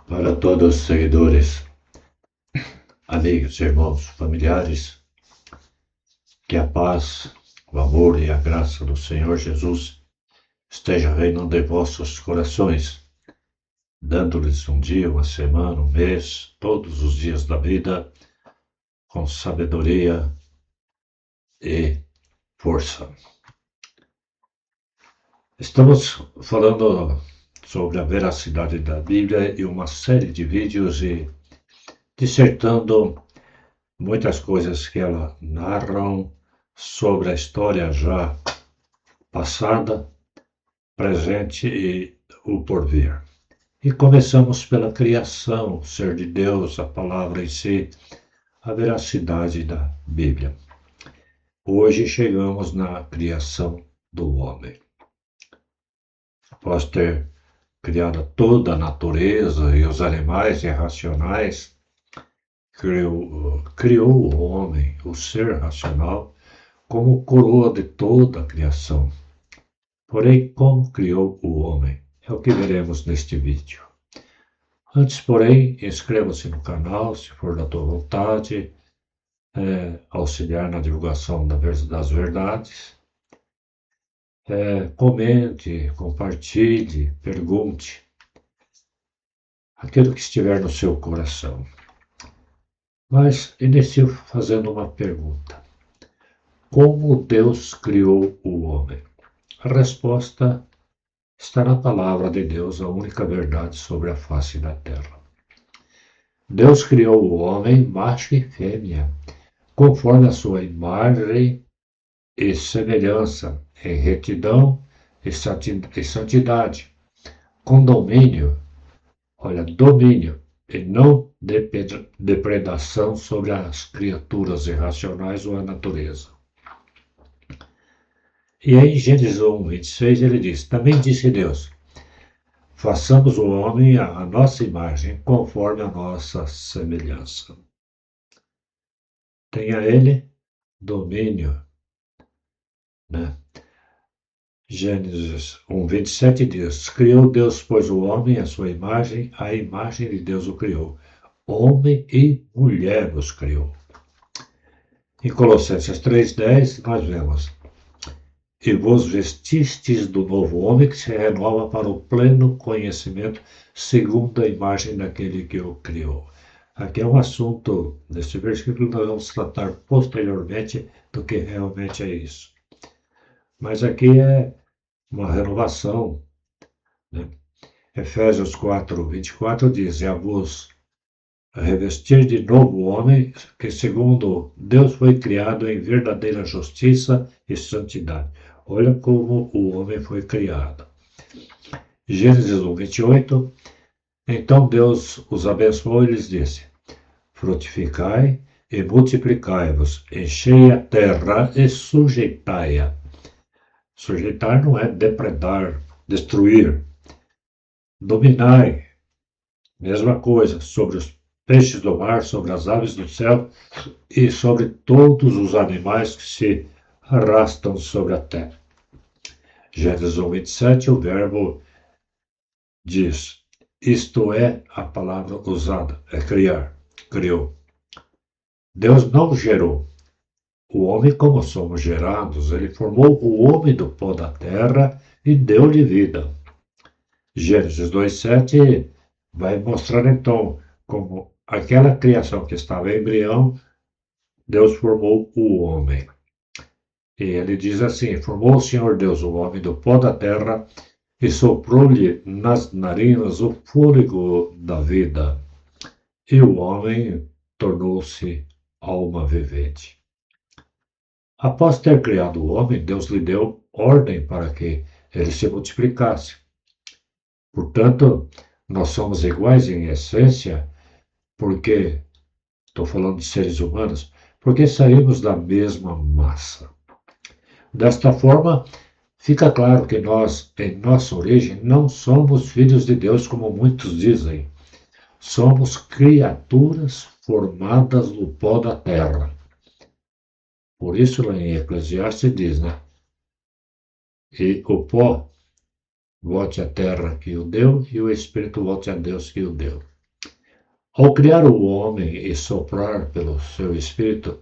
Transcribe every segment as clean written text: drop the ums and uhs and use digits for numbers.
Para todos os seguidores, amigos, irmãos, familiares, que a paz, o amor e a graça do Senhor Jesus esteja reinando em vossos corações, dando-lhes um dia, uma semana, um mês, todos os dias da vida, com sabedoria e força. Estamos falando sobre a veracidade da Bíblia e uma série de vídeos e dissertando muitas coisas que ela narram sobre a história já passada, presente e o porvir. E começamos pela criação, o ser de Deus, a palavra em si, a veracidade da Bíblia. Hoje chegamos na criação do homem. Após ter criado toda a natureza e os animais irracionais, criou o homem, o ser racional, como coroa de toda a criação. Porém, como criou o homem? É o que veremos neste vídeo. Antes, porém, inscreva-se no canal, se for da tua vontade, auxiliar na divulgação das verdades. Comente, compartilhe, pergunte aquilo que estiver no seu coração. Mas inicio fazendo uma pergunta. Como Deus criou o homem? A resposta está na palavra de Deus, a única verdade sobre a face da terra. Deus criou o homem, macho e fêmea, conforme a sua imagem e semelhança, em retidão e santidade, com domínio, e não depredação sobre as criaturas irracionais ou a natureza. E aí em Gênesis 1, 26, ele diz, também disse Deus, façamos o homem à nossa imagem, conforme a nossa semelhança. Tenha ele domínio. Gênesis 1, 27 diz, criou Deus, pois o homem à sua imagem, a imagem de Deus o criou. Homem e mulher os criou. Em Colossenses 3,10 nós vemos, e vos vestistes do novo homem que se renova para o pleno conhecimento segundo a imagem daquele que o criou. Aqui é um assunto, nesse versículo nós vamos tratar posteriormente do que realmente é isso. Mas aqui é uma renovação. Efésios 4, 24 diz, e a vos revestir de novo homem, que segundo Deus foi criado em verdadeira justiça e santidade. Olha como o homem foi criado. Gênesis 1, 28. Então Deus os abençoou e lhes disse, frutificai e multiplicai-vos, enchei a terra e sujeitai-a. Sujeitar não é depredar, destruir. Dominai, mesma coisa, sobre os peixes do mar, sobre as aves do céu e sobre todos os animais que se arrastam sobre a terra. Gênesis 1, 27, o verbo diz, isto é a palavra usada, é criar, criou. Deus não gerou. O homem, como somos gerados, ele formou o homem do pó da terra e deu-lhe vida. Gênesis 2,7 vai mostrar então como aquela criação que estava em embrião, Deus formou o homem. E ele diz assim, formou o Senhor Deus o homem do pó da terra e soprou-lhe nas narinas o fôlego da vida. E o homem tornou-se alma vivente. Após ter criado o homem, Deus lhe deu ordem para que ele se multiplicasse. Portanto, nós somos iguais em essência, porque, estou falando de seres humanos, porque saímos da mesma massa. Desta forma, fica claro que nós, em nossa origem, não somos filhos de Deus, como muitos dizem. Somos criaturas formadas no pó da terra. Por isso, lá em Eclesiastes diz, E o pó volte à terra que o deu, e o Espírito volte a Deus que o deu. Ao criar o homem e soprar pelo seu espírito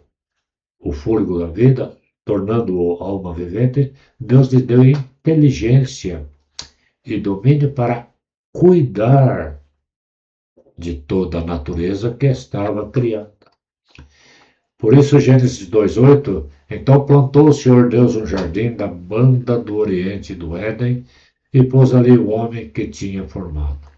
o fôlego da vida, tornando-o alma vivente, Deus lhe deu inteligência e domínio para cuidar de toda a natureza que estava criada. Por isso, Gênesis 2:8, então plantou o Senhor Deus um jardim da banda do oriente do Éden e pôs ali o homem que tinha formado.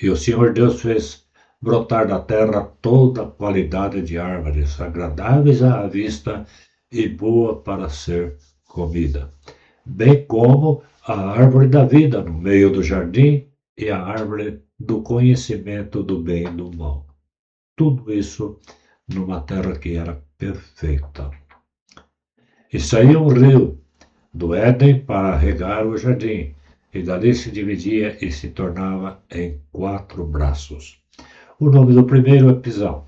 E o Senhor Deus fez brotar da terra toda a qualidade de árvores, agradáveis à vista e boa para ser comida, bem como a árvore da vida no meio do jardim e a árvore do conhecimento do bem e do mal. Tudo isso numa terra que era perfeita. E saía um rio do Éden para regar o jardim, e dali se dividia e se tornava em 4 braços. O nome do primeiro é Pisão.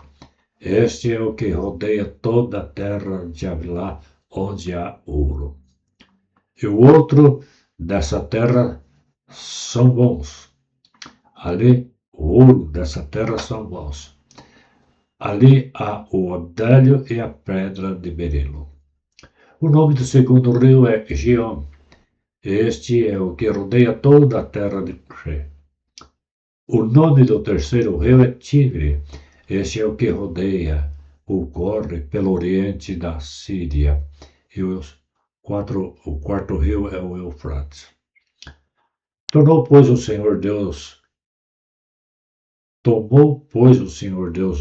Este é o que rodeia toda a terra de Avilá, onde há ouro. E o outro dessa terra são bons. Ali, o ouro dessa terra são bons. Ali há o odélio e a pedra de berilo. O nome do segundo rio é Gion. Este é o que rodeia toda a terra de Crê. O nome do terceiro rio é Tigre. Este é o que rodeia ou corre pelo oriente da Síria. E o quarto rio é o Eufrates. Tomou, pois, o Senhor Deus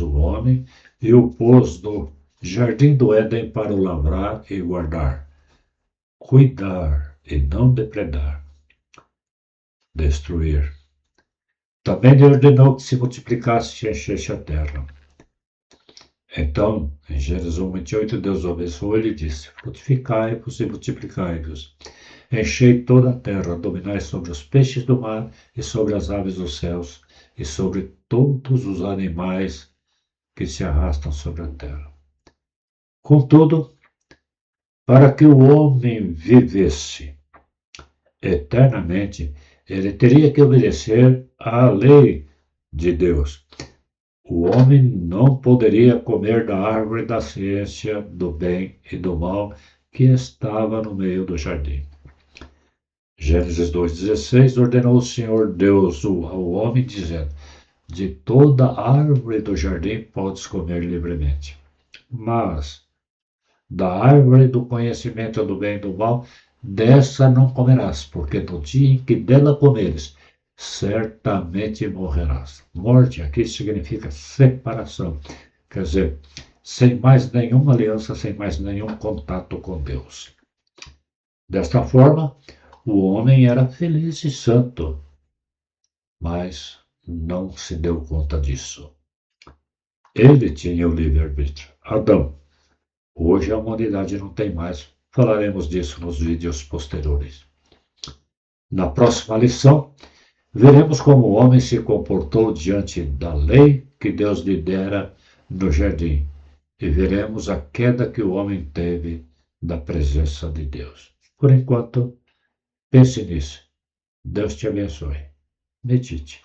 o homem e o pôs no jardim do Éden para o lavrar e guardar, cuidar e não depredar, destruir. Também lhe ordenou que se multiplicasse e enchesse a terra. Então, em Gênesis 1:28, Deus o abençoou e lhe disse: frutificai-vos e multiplicai-vos. Enchei toda a terra, dominai sobre os peixes do mar e sobre as aves dos céus e sobre todos os animais que se arrastam sobre a terra. Contudo, para que o homem vivesse eternamente, ele teria que obedecer à lei de Deus. O homem não poderia comer da árvore da ciência do bem e do mal que estava no meio do jardim. Gênesis 2:16 ordenou o Senhor Deus ao homem, dizendo: de toda árvore do jardim podes comer livremente, mas da árvore do conhecimento do bem e do mal, dessa não comerás, porque no dia em que dela comeres, certamente morrerás. Morte aqui significa separação, quer dizer, sem mais nenhuma aliança, sem mais nenhum contato com Deus. Desta forma, o homem era feliz e santo, mas não se deu conta disso. Ele tinha o livre-arbítrio. Adão. Hoje a humanidade não tem mais. Falaremos disso nos vídeos posteriores. Na próxima lição, veremos como o homem se comportou diante da lei que Deus lhe dera no jardim. E veremos a queda que o homem teve da presença de Deus. Por enquanto, pense nisso. Deus te abençoe. Medite.